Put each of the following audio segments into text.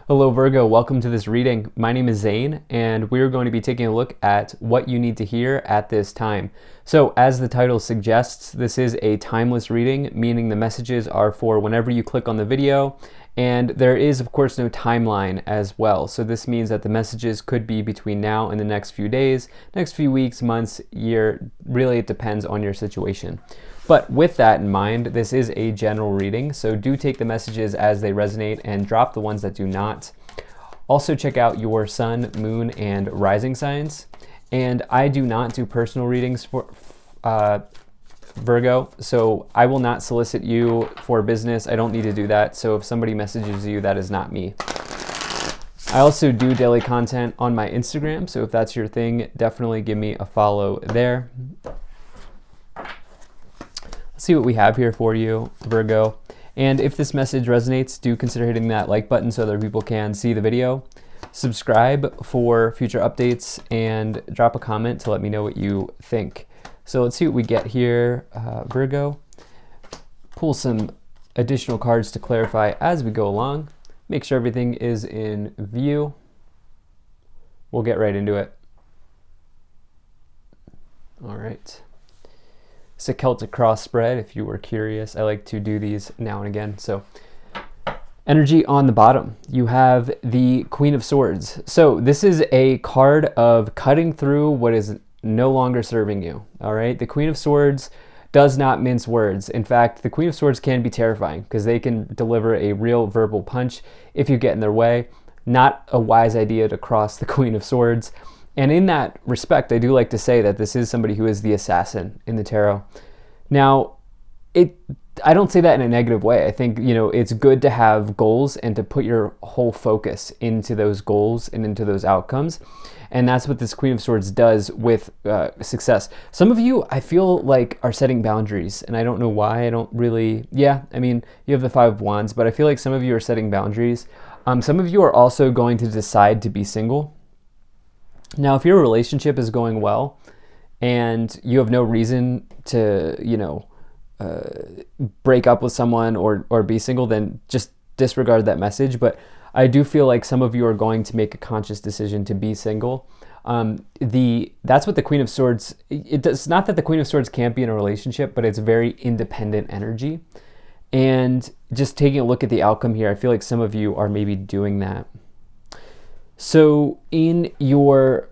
Hello Virgo, welcome to this reading. My name is Zane and we're going to be taking a look at what you need to hear at this time. So as the title suggests, this is a timeless reading, meaning the messages are for whenever you click on the video, and there is of course no timeline as well. So this means that the messages could be between now and the next few days, next few weeks, months, year. Really it depends on your situation. But with that in mind, this is a general reading, so do take the messages as they resonate and drop the ones that do not. Also check out your sun, moon, and rising signs. And I do not do personal readings for Virgo, so I will not solicit you for business. I don't need to do that, so if somebody messages you, that is not me. I also do daily content on my Instagram, so if that's your thing, definitely give me a follow there. See what we have here for you, Virgo. And if this message resonates, do consider hitting that like button so other people can see the video. Subscribe for future updates and drop a comment to let me know what you think. So let's see what we get here, Virgo. Pull some additional cards to clarify as we go along. Make sure everything is in view. We'll get right into it. All right. It's a Celtic cross spread, if you were curious. I like to do these now and again. So, energy on the bottom. You have the Queen of Swords. So this is a card of cutting through what is no longer serving you. All right. The Queen of Swords does not mince words. In fact, the Queen of Swords can be terrifying because they can deliver a real verbal punch if you get in their way. Not a wise idea to cross the Queen of Swords. And in that respect, I do like to say that this is somebody who is the assassin in the tarot. Now, I don't say that in a negative way. I think, it's good to have goals and to put your whole focus into those goals and into those outcomes. And that's what this Queen of Swords does with success. Some of you, I feel like, are setting boundaries, and I don't know why. I don't really, you have the Five of Wands, but I feel like some of you are setting boundaries. Some of you are also going to decide to be single. Now, if your relationship is going well and you have no reason to, break up with someone or be single, then just disregard that message. But I do feel like some of you are going to make a conscious decision to be single. That's what the Queen of Swords, it's not that the Queen of Swords can't be in a relationship, but it's very independent energy. And just taking a look at the outcome here, I feel like some of you are maybe doing that. So in your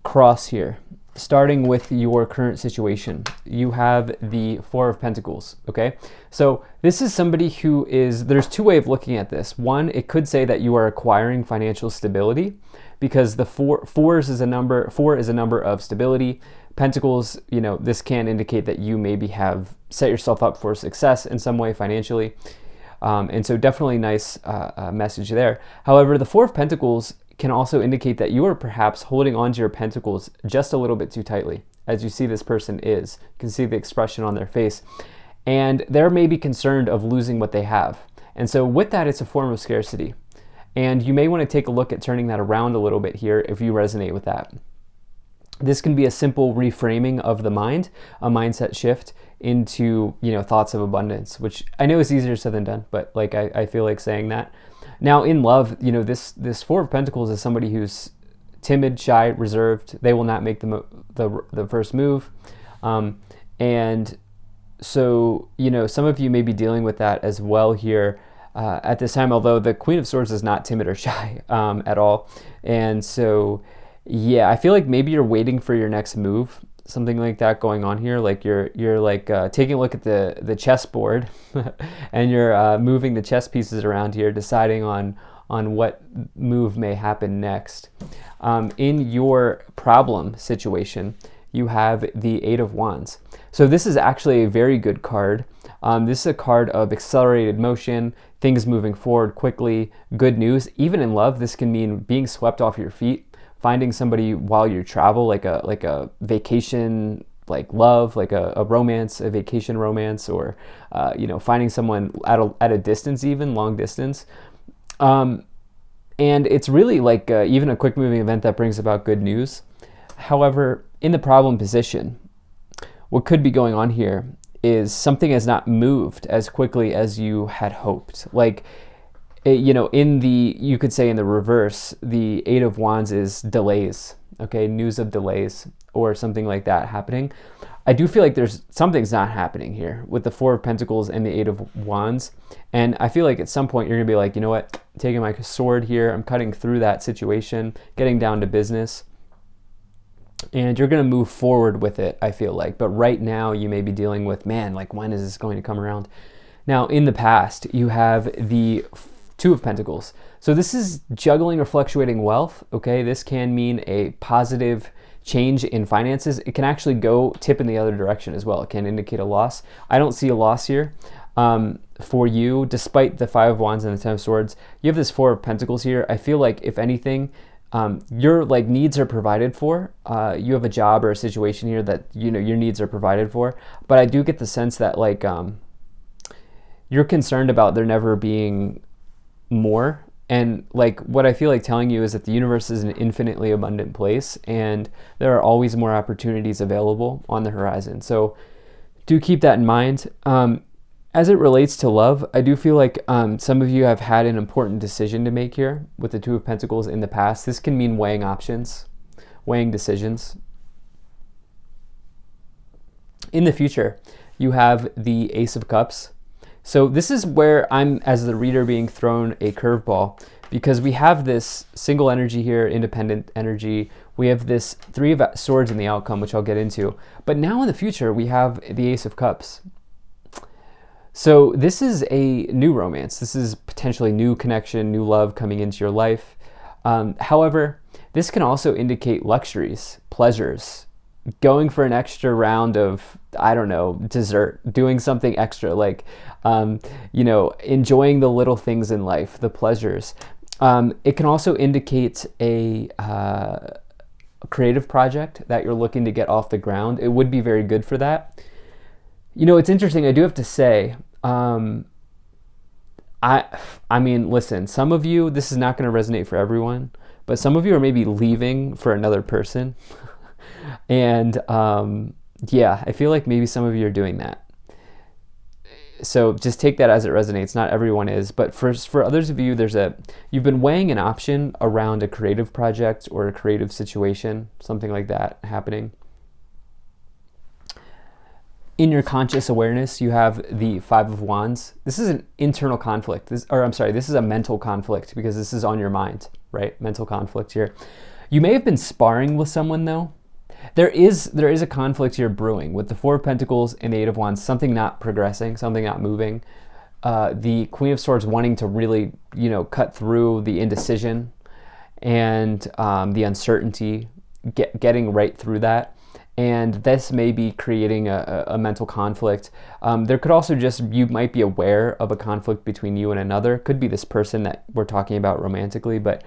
cross here, starting with your current situation, you have the Four of Pentacles, okay? So this is somebody who there's two ways of looking at this. One, it could say that you are acquiring financial stability because the four is a number of stability. Pentacles, this can indicate that you maybe have set yourself up for success in some way financially. And so definitely nice message there. However, the Four of Pentacles can also indicate that you are perhaps holding on to your pentacles just a little bit too tightly, as you see this person is. You can see the expression on their face. And they're maybe concerned of losing what they have. And so with that, it's a form of scarcity. And you may want to take a look at turning that around a little bit here if you resonate with that. This can be a simple reframing of the mind, a mindset shift into, thoughts of abundance, which I know is easier said than done, but I feel like saying that. Now in love, this Four of Pentacles is somebody who's timid, shy, reserved. They will not make the first move. And so, some of you may be dealing with that as well here at this time, although the Queen of Swords is not timid or shy at all. And so, yeah, I feel like maybe you're waiting for your next move, something like that going on here. Like you're taking a look at the chessboard and you're moving the chess pieces around here, deciding on what move may happen next. In your problem situation, you have the Eight of Wands. So this is actually a very good card. This is a card of accelerated motion, things moving forward quickly, good news. Even in love, this can mean being swept off your feet, finding somebody while you travel, like a vacation, like love, like a romance, a vacation romance, or finding someone at a distance, even long distance. And it's really like even a quick moving event that brings about good news. However, in the problem position, what could be going on here is something has not moved as quickly as you had hoped. Like you could say in the reverse, the Eight of Wands is delays, okay, news of delays or something like that happening. I do feel like there's something's not happening here with the Four of Pentacles and the Eight of Wands. And I feel like at some point you're gonna be like, you know what, taking my sword here, I'm cutting through that situation, getting down to business. And you're gonna move forward with it, I feel like. But right now you may be dealing with, man, like when is this going to come around? Now, in the past, you have the Two of Pentacles. So this is juggling or fluctuating wealth, okay? This can mean a positive change in finances. It can actually go tip in the other direction as well. It can indicate a loss. I don't see a loss here for you, despite the Five of Wands and the Ten of Swords. You have this Four of Pentacles here. I feel like, if anything, your like needs are provided for. You have a job or a situation here that, you know, your needs are provided for. But I do get the sense that like you're concerned about there never being more. And like what I feel like telling you is that the universe is an infinitely abundant place, and there are always more opportunities available on the horizon. So do keep that in mind. As it relates to love, I do feel like some of you have had an important decision to make here with the Two of Pentacles in the past. This can mean weighing options, weighing decisions. In the future, you have the Ace of Cups. So this is where I'm, as the reader, being thrown a curveball, because we have this single energy here, independent energy. We have this Three of Swords in the outcome, which I'll get into. But now in the future, we have the Ace of Cups. So this is a new romance. This is potentially new connection, new love coming into your life. However, this can also indicate luxuries, pleasures, going for an extra round of, I don't know, dessert, doing something extra, like, enjoying the little things in life, the pleasures. It can also indicate a creative project that you're looking to get off the ground. It would be very good for that. You know, it's interesting. I do have to say, I mean, listen, some of you, this is not going to resonate for everyone, but some of you are maybe leaving for another person. And yeah, I feel like maybe some of you are doing that. So just take that as it resonates. Not everyone is, but for others of you, you've been weighing an option around a creative project or a creative situation, something like that happening. In your conscious awareness, you have the Five of Wands. This is an internal conflict. This is a mental conflict, because this is on your mind, right? Mental conflict here. You may have been sparring with someone though. There is a conflict here brewing with the Four of Pentacles and the Eight of Wands, something not progressing, something not moving. The Queen of Swords wanting to really, cut through the indecision and the uncertainty, getting right through that. And this may be creating a mental conflict. There could also you might be aware of a conflict between you and another. Could be this person that we're talking about romantically, but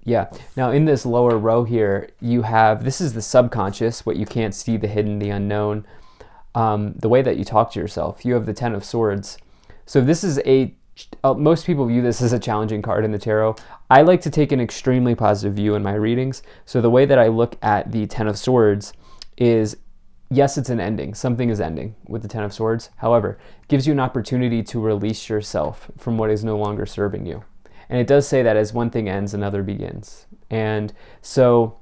yeah. Now in this lower row here, this is the subconscious, what you can't see, the hidden, the unknown, the way that you talk to yourself. You have the Ten of Swords. So this is most people view this as a challenging card in the tarot. I like to take an extremely positive view in my readings. So the way that I look at the Ten of Swords is, yes, it's an ending. Something is ending with the Ten of Swords. However, it gives you an opportunity to release yourself from what is no longer serving you. And it does say that as one thing ends, another begins. And so,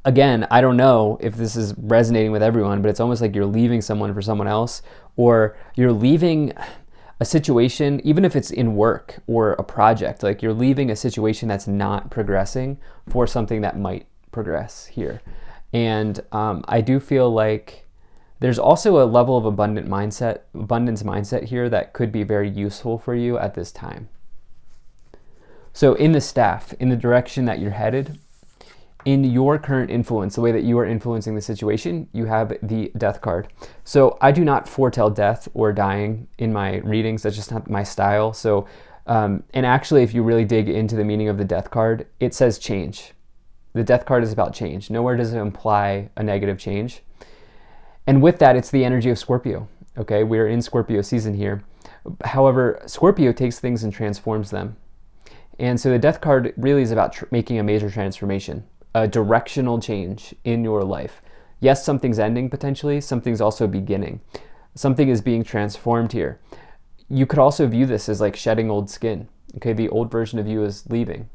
again, I don't know if this is resonating with everyone, but it's almost like you're leaving someone for someone else, or you're leaving a situation, even if it's in work or a project, like you're leaving a situation that's not progressing for something that might progress here. And I do feel like there's also a level of abundance mindset here that could be very useful for you at this time. So in the staff, in the direction that you're headed, in your current influence, the way that you are influencing the situation, you have the Death card. So I do not foretell death or dying in my readings. That's just not my style. So, and actually, if you really dig into the meaning of the Death card, it says change. The Death card is about change. Nowhere does it imply a negative change. And with that, it's the energy of Scorpio. Okay, we're in Scorpio season here. However, Scorpio takes things and transforms them. And so the Death card really is about making a major transformation, a directional change in your life. Yes, something's ending potentially, something's also beginning. Something is being transformed here. you could also view this as like shedding old skin. Okay, the old version of you is leaving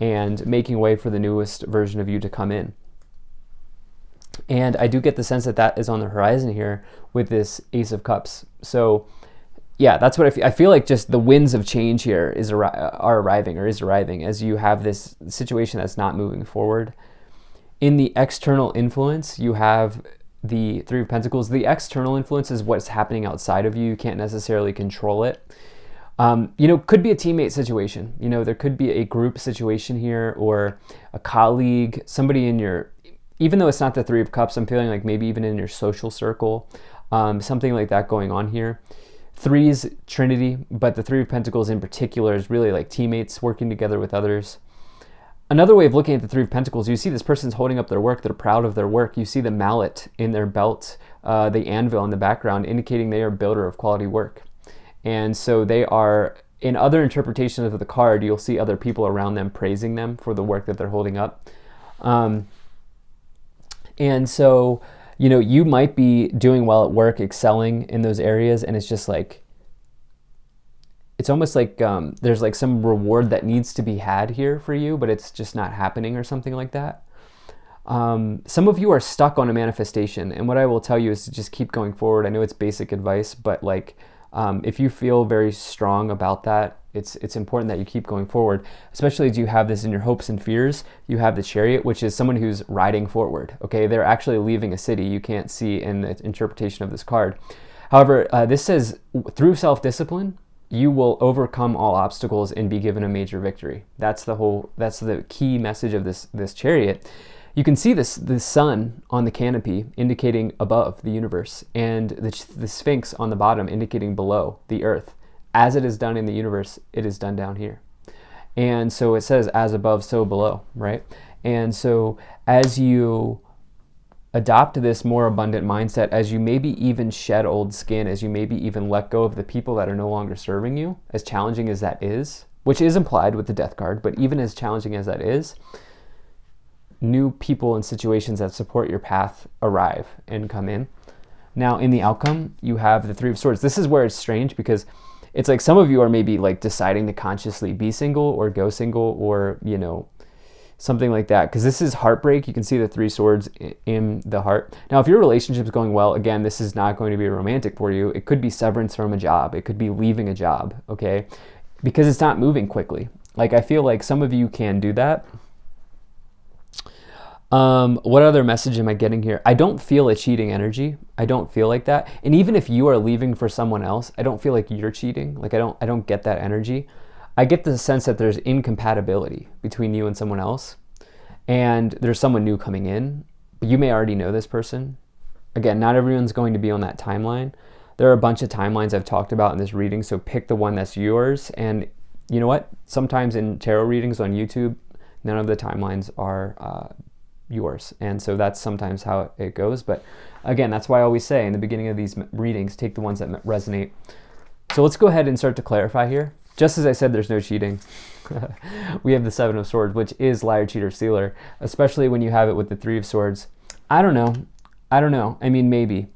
and making way for the newest version of you to come in. And I do get the sense that that is on the horizon here with this Ace of Cups. So yeah, that's what I feel like. Just the winds of change here are arriving as you have this situation that's not moving forward. In the external influence, you have the Three of Pentacles. The external influence is what's happening outside of you. You can't necessarily control it. Could be a teammate situation. There could be a group situation here, or a colleague, somebody in your, even though it's not the Three of Cups, I'm feeling like maybe even in your social circle, something like that going on here. Threes, Trinity, but the Three of Pentacles in particular is really like teammates working together with others. Another way of looking at the Three of Pentacles, you see this person's holding up their work. They're proud of their work. You see the mallet in their belt, the anvil in the background, indicating they are a builder of quality work. And so they are, in other interpretations of the card, you'll see other people around them praising them for the work that they're holding up. And so, you might be doing well at work, excelling in those areas, and it's just like, it's almost like there's like some reward that needs to be had here for you, but it's just not happening or something like that. Some of you are stuck on a manifestation, and what I will tell you is to just keep going forward. I know it's basic advice, but like, if you feel very strong about that, it's important that you keep going forward, especially as you have this in your hopes and fears. You have the Chariot, which is someone who's riding forward. Okay, they're actually leaving a city. You can't see in the interpretation of this card. However, this says through self-discipline, you will overcome all obstacles and be given a major victory. That's the key message of this Chariot. You can see the sun on the canopy indicating above the universe, and the Sphinx on the bottom indicating below the earth. As it is done in the universe, it is done down here. And so it says, as above, so below, right? And so as you adopt this more abundant mindset, as you maybe even shed old skin, as you maybe even let go of the people that are no longer serving you, as challenging as that is, which is implied with the Death card, but even as challenging as that is, new people and situations that support your path arrive and come in. Now, in the outcome, you have the Three of Swords. This is where it's strange, because it's like some of you are maybe like deciding to consciously be single or go single, or, something like that. Because this is heartbreak. You can see the Three Swords in the heart. Now, if your relationship is going well, again, this is not going to be romantic for you. It could be severance from a job. It could be leaving a job, okay? Because it's not moving quickly. Like, I feel like some of you can do that. What other message am I getting here? I don't feel a cheating energy. I don't feel like that. And even if you are leaving for someone else, I don't feel like you're cheating. Like, I don't get that energy. I get the sense that there's incompatibility between you and someone else, and there's someone new coming in, but you may already know this person. Again, not everyone's going to be on that timeline. There are a bunch of timelines I've talked about in this reading, so pick the one that's yours. And you know what? Sometimes in tarot readings on YouTube, none of the timelines are yours. And so that's sometimes how it goes. But again, that's why I always say in the beginning of these readings, take the ones that resonate. So let's go ahead and start to clarify here. Just as I said, there's no cheating. We have the Seven of Swords, which is liar, cheater, stealer, especially when you have it with the Three of Swords. I don't know. I mean, maybe.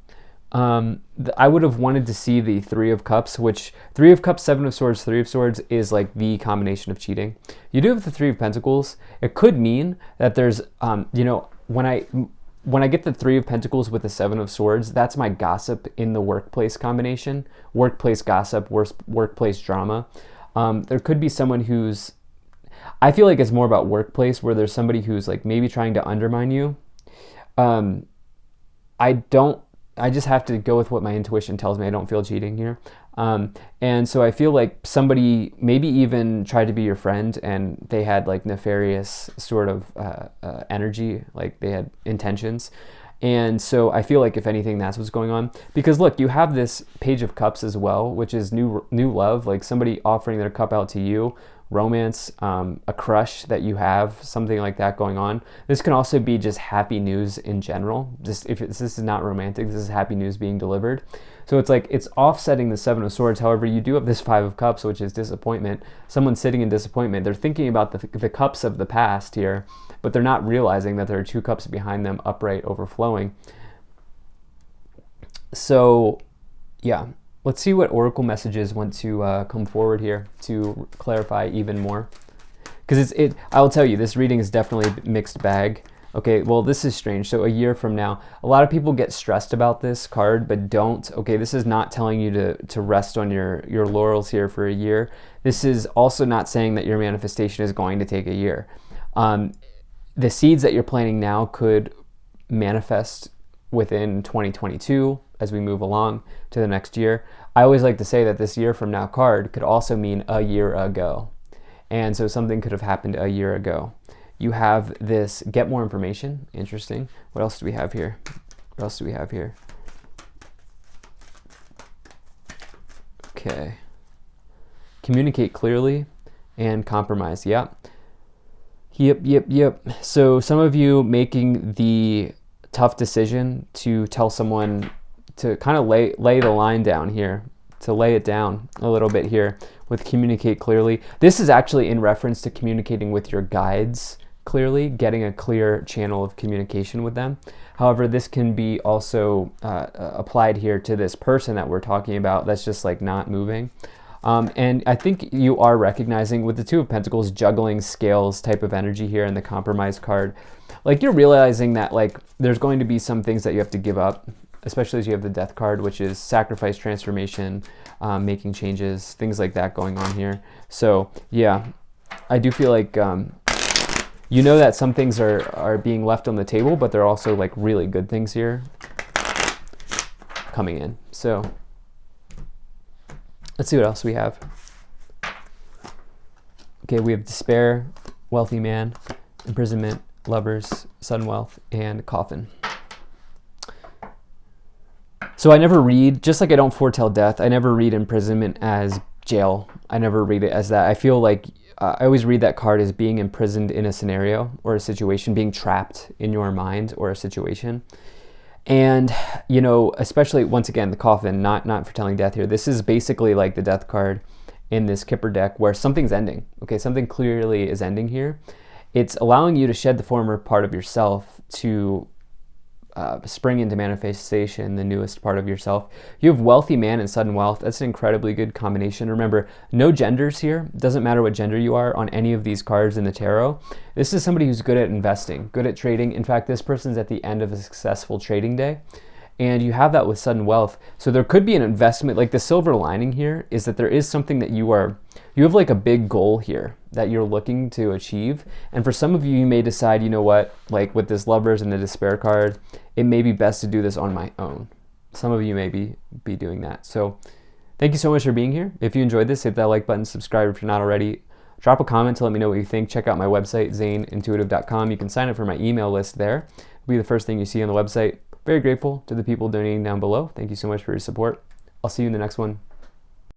I would have wanted to see the Three of Cups, which Three of Cups, Seven of Swords, Three of Swords is like the combination of cheating. You do have the Three of Pentacles. It could mean that there's, when I get the Three of Pentacles with the Seven of Swords, that's my gossip in the workplace combination. Workplace gossip, workplace drama. There could be someone who's, I feel like it's more about workplace, where there's somebody who's like maybe trying to undermine you. I just have to go with what my intuition tells me. I don't feel cheating here. And so I feel like somebody maybe even tried to be your friend, and they had like nefarious sort of energy, like they had intentions. And so I feel like if anything, that's what's going on. Because look, you have this Page of Cups as well, which is new love, like somebody offering their cup out to you, romance, a crush that you have, something like that going on. This can also be just happy news in general. Just if this is not romantic, this is happy news being delivered. So it's like it's offsetting the Seven of Swords. However, you do have this Five of Cups, which is disappointment. Someone's sitting in disappointment. They're thinking about the cups of the past here, but they're not realizing that there are two cups behind them, upright, overflowing. So, yeah. Let's see what oracle messages want to come forward here to clarify even more. Because I will tell you, this reading is definitely a mixed bag. Okay, well, this is strange. So a year from now, a lot of people get stressed about this card, but don't. Okay, this is not telling you to rest on your laurels here for a year. This is also not saying that your manifestation is going to take a year. The seeds that you're planting now could manifest within 2022 as we move along to the next year. I always like to say that this year from now card could also mean a year ago. And so something could have happened a year ago. You have this get more information. Interesting. What else do we have here? What else do we have here? Okay. Communicate clearly and compromise. Yep. Yep. So some of you making the tough decision to tell someone to kind of lay the line down here, to lay it down a little bit here with communicate clearly. This is actually in reference to communicating with your guides clearly, getting a clear channel of communication with them. However, this can be also applied here to this person that we're talking about that's just like not moving. And I think you are recognizing with the Two of Pentacles, juggling scales type of energy here in the compromise card. Like you're realizing that like there's going to be some things that you have to give up, especially as you have the Death card, which is sacrifice, transformation, making changes, things like that going on here. So yeah, I do feel like you know that some things are being left on the table, but there are also like really good things here coming in. So let's see what else we have. Okay, we have despair, wealthy man, imprisonment, lovers, sudden wealth, and coffin. So I never read, just like I don't foretell death, I never read imprisonment as jail. I never read it as that. I feel like I always read that card as being imprisoned in a scenario or a situation, being trapped in your mind or a situation. And, you know, especially, once again, the coffin, not foretelling death here. This is basically like the Death card in this Kipper deck where something's ending. Okay, something clearly is ending here. It's allowing you to shed the former part of yourself to spring into manifestation, the newest part of yourself. You have wealthy man and sudden wealth. That's an incredibly good combination. Remember, no genders here. Doesn't matter what gender you are on any of these cards in the tarot. This is somebody who's good at investing, good at trading. In fact, this person's at the end of a successful trading day. And you have that with sudden wealth. So there could be an investment. Like the silver lining here is that there is something that you have like a big goal here that you're looking to achieve. And for some of you, you may decide, you know what, like with this lovers and the despair card, it may be best to do this on my own. Some of you may be doing that. So thank you so much for being here. If you enjoyed this, hit that like button, subscribe if you're not already. Drop a comment to let me know what you think. Check out my website, zaneintuitive.com. You can sign up for my email list there. It'll be the first thing you see on the website. Very grateful to the people donating down below. Thank you so much for your support. I'll see you in the next one.